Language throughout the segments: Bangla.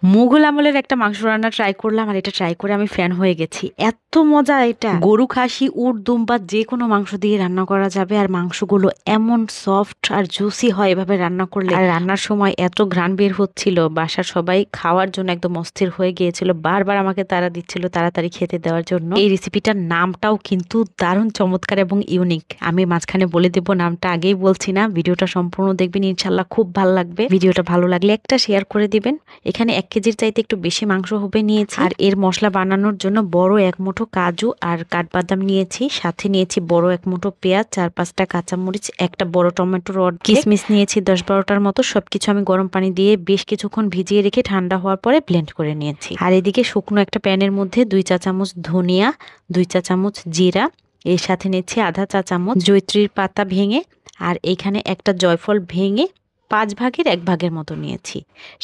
মুঘল আমলের একটা মাংস রান্না ট্রাই করলাম আর এটা ট্রাই করে আমি ফ্যান হয়ে গেছি। এত মজা এটা! গরু, খাসি, উট, দুম বা যেকোনো মাংস দিয়ে রান্না করা যাবে আর মাংসগুলো এমন সফট আর জুসি হয় এভাবে রান্না করলে। আর রান্নার সময় এত ঘ্রাণ বের হচ্ছিল, বাসার সবাই খাওয়ার জন্য একদম অস্থির হয়ে গিয়েছিল, বারবার আমাকে তাড়া দিচ্ছিল তাড়াতাড়ি খেতে দেওয়ার জন্য। এই রেসিপিটার নামটাও কিন্তু দারুণ চমৎকার এবং ইউনিক। আমি মাঝখানে বলে দেব নামটা, আগেই বলছি না, ভিডিওটা সম্পূর্ণ দেখবেন, ইনশাল্লাহ খুব ভালো লাগবে। ভিডিওটা ভালো লাগলে একটা শেয়ার করে দিবেন। এখানে 1 কেজির চাইতে একটু বেশি মাংস হবে নিয়েছি। আর এর মশলা বানানোর জন্য বড় 1 মুঠো কাজু আর কাঠবাদাম নিয়েছি, সাথে নিয়েছি বড় 1 মুঠো পেঁয়াজ, 4-5টা কাঁচামরিচ, একটা বড় টমেটোর কিশমিশ নিয়েছি 10-12টার মতো। সবকিছু আমি গরম পানি দিয়ে বেশ কিছুক্ষণ ভিজিয়ে রেখে ঠান্ডা হওয়ার পরে ব্লেন্ড করে নিয়েছি। আর এদিকে শুকনো একটা প্যানের মধ্যে 2 চা চামচ ধনিয়া, 2 চা চামচ জিরা, এর সাথে নিচ্ছি আধা চা চামচ জয়িত্রীর পাতা ভেঙে, আর এইখানে একটা জয়ফল ভেঙে 5 ভাগের 1 ভাগের মতো নিয়েছি।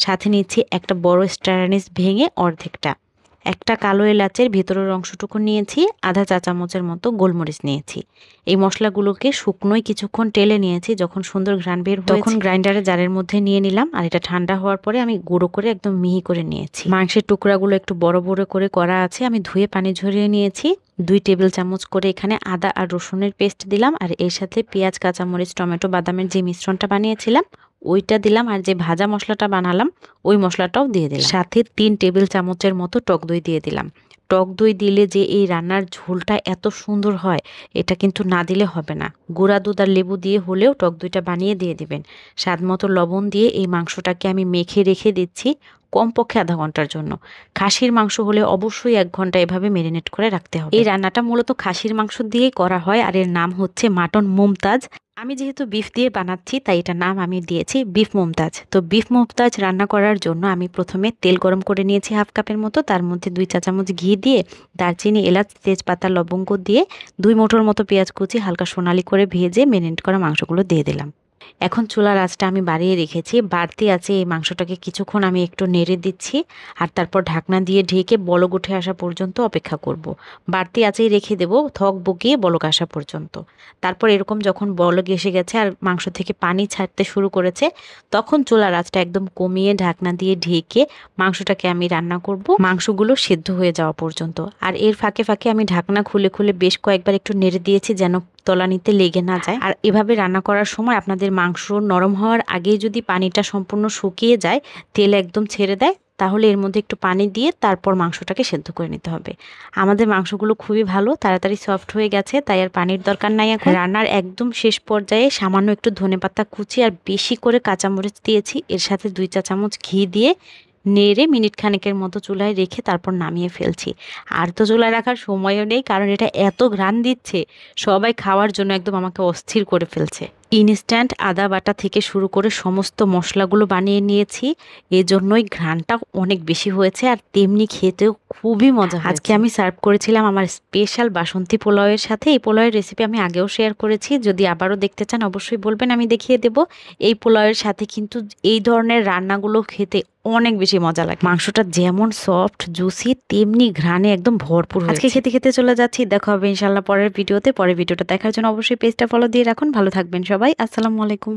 সাথে নিচ্ছি একটা বড় স্টার অ্যানিস ভেঙে অর্ধেকটা, একটা কালো এলাচের ভেতরের অংশটুকু নিয়েছি, আধা চা চামচের মতো গোলমরিচ নিয়েছি। এই মশলাগুলোকে শুকনোই কিছুক্ষণ টেলে নিয়েছি, যখন সুন্দর ঘ্রাণ বের হয়েছে তখন গ্রাইন্ডারে জারের মধ্যে নিয়ে নিলাম। আর এটা ঠান্ডা হওয়ার পরে আমি গুঁড়ো করে একদম মিহি করে নিয়েছি। মাংসের টুকরাগুলো একটু বড় বড় করে করা আছে, আমি ধুয়ে পানি ঝরিয়ে নিয়েছি। 2 টেবিল চামচ করে এখানে আদা আর রসুনের পেস্ট দিলাম, আর এর সাথে পেঁয়াজ, কাঁচামরিচ, টমেটো, বাদামের যে মিশ্রণটা বানিয়েছিলাম ওইটা দিলাম, আর যে ভাজা মশলাটা বানালাম ওই মশলাটাও দিয়ে দিলাম। সাথে 3 টেবিল চামচের মতো টক দই দিয়ে দিলাম। টক দই দিলে যে এই রান্নার ঝোলটা এত সুন্দর হয়, এটা কিন্তু না দিলে হবে না। গুঁড়া দুধ আর লেবু দিয়ে হলেও টক দইটা বানিয়ে দিয়ে দিবেন। স্বাদ মতো লবণ দিয়ে এই মাংসটাকে আমি মেখে রেখে দিচ্ছি কমপক্ষে আধা ঘন্টার জন্য। খাসির মাংস হলে অবশ্যই 1 ঘন্টা এভাবে মেরিনেট করে রাখতে হবে। এই রান্নাটা মূলত খাসির মাংস দিয়েই করা হয়, আর এর নাম হচ্ছে মাটন মুমতাজ। আমি যেহেতু বিফ দিয়ে বানাচ্ছি তাই এটার নাম আমি দিয়েছি বিফ মুমতাজ। তো বিফ মুমতাজ রান্না করার জন্য আমি প্রথমে তেল গরম করে নিয়েছি 1/2 কাপের মতো, তার মধ্যে 2 চা চামচ ঘি দিয়ে দারচিনি, এলাচ, তেজপাতা, লবঙ্গ দিয়ে 2 মুঠোর মতো পেঁয়াজ কুচি হালকা সোনালি করে ভেজে মেরিনেট করা মাংসগুলো দিয়ে দিলাম। এখন চুলার আঁচটা আমি বাড়িয়ে রেখেছি, বাড়তি আছে এই মাংসটাকে কিছুক্ষণ আমি একটু নেড়ে দিচ্ছি, আর তারপর ঢাকনা দিয়ে ঢেকে বলক উঠে আসা পর্যন্ত অপেক্ষা করব। বাড়তি আঁচেই রেখে দেব থক বকিয়ে বলক আসা পর্যন্ত। তারপর এরকম যখন বলক এসে গেছে আর মাংস থেকে পানি ছাড়তে শুরু করেছে, তখন চুলার আঁচটা একদম কমিয়ে ঢাকনা দিয়ে ঢেকে মাংসটাকে আমি রান্না করব মাংসগুলো সেদ্ধ হয়ে যাওয়া পর্যন্ত। আর এর ফাঁকে ফাঁকে আমি ঢাকনা খুলে খুলে বেশ কয়েকবার একটু নেড়ে দিয়েছি যেন তলানিতে লেগে না যায়। আর এভাবে রান্না করার সময় আপনাদের মাংস নরম হওয়ার আগেই যদি পানিটা সম্পূর্ণ শুকিয়ে যায়, তেল একদম ছেড়ে দেয়, তাহলে এর মধ্যে একটু পানি দিয়ে তারপর মাংসটাকে সেদ্ধ করে নিতে হবে। আমাদের মাংসগুলো খুবই ভালো, তাড়াতাড়ি সফট হয়ে গেছে, তাই আর পানির দরকার নাই। এখন রান্নার একদম শেষ পর্যায়ে সামান্য একটু ধনেপাতা কুচি আর বেশি করে কাঁচামরিচ দিয়েছি, এর সাথে 2 চা চামচ ঘি দিয়ে নেড়ে মিনিট খানেকের মতো চুলায় রেখে তারপর নামিয়ে ফেলছি। আর তো চুলায় রাখার সময়ও নেই, কারণ এটা এত ঘ্রাণ দিচ্ছে, সবাই খাওয়ার জন্য একদম আমাকে অস্থির করে ফেলছে। ইনস্ট্যান্ট আদা বাটা থেকে শুরু করে সমস্ত মশলাগুলো বানিয়ে নিয়েছি, এজন্যই ঘ্রাণটা অনেক বেশি হয়েছে, আর তেমনি খেতেও খুবই মজা হয়েছে। আজকে আমি সার্ভ করেছিলাম আমার স্পেশাল বাসন্তী পোলাওয়ের সাথে। এই পোলাওয়ের রেসিপি আমি আগেও শেয়ার করেছি, যদি আবারও দেখতে চান অবশ্যই বলবেন, আমি দেখিয়ে দেব। এই পোলাওয়ের সাথে কিন্তু এই ধরনের রান্নাগুলো খেতে অনেক বেশি মজা লাগে। মাংসটা যেমন সফট জুসি, তেমনি ঘ্রাণে একদম ভরপুর হয়েছে। আজকে খেতে খেতে চলে যাচ্ছি, দেখা হবে ইনশাল্লাহ পরের ভিডিওতে। পরের ভিডিওটা দেখার জন্য অবশ্যই পেজটা ফলো দিয়ে রাখুন। ভালো থাকবেন সবাই, আসসালামু আলাইকুম।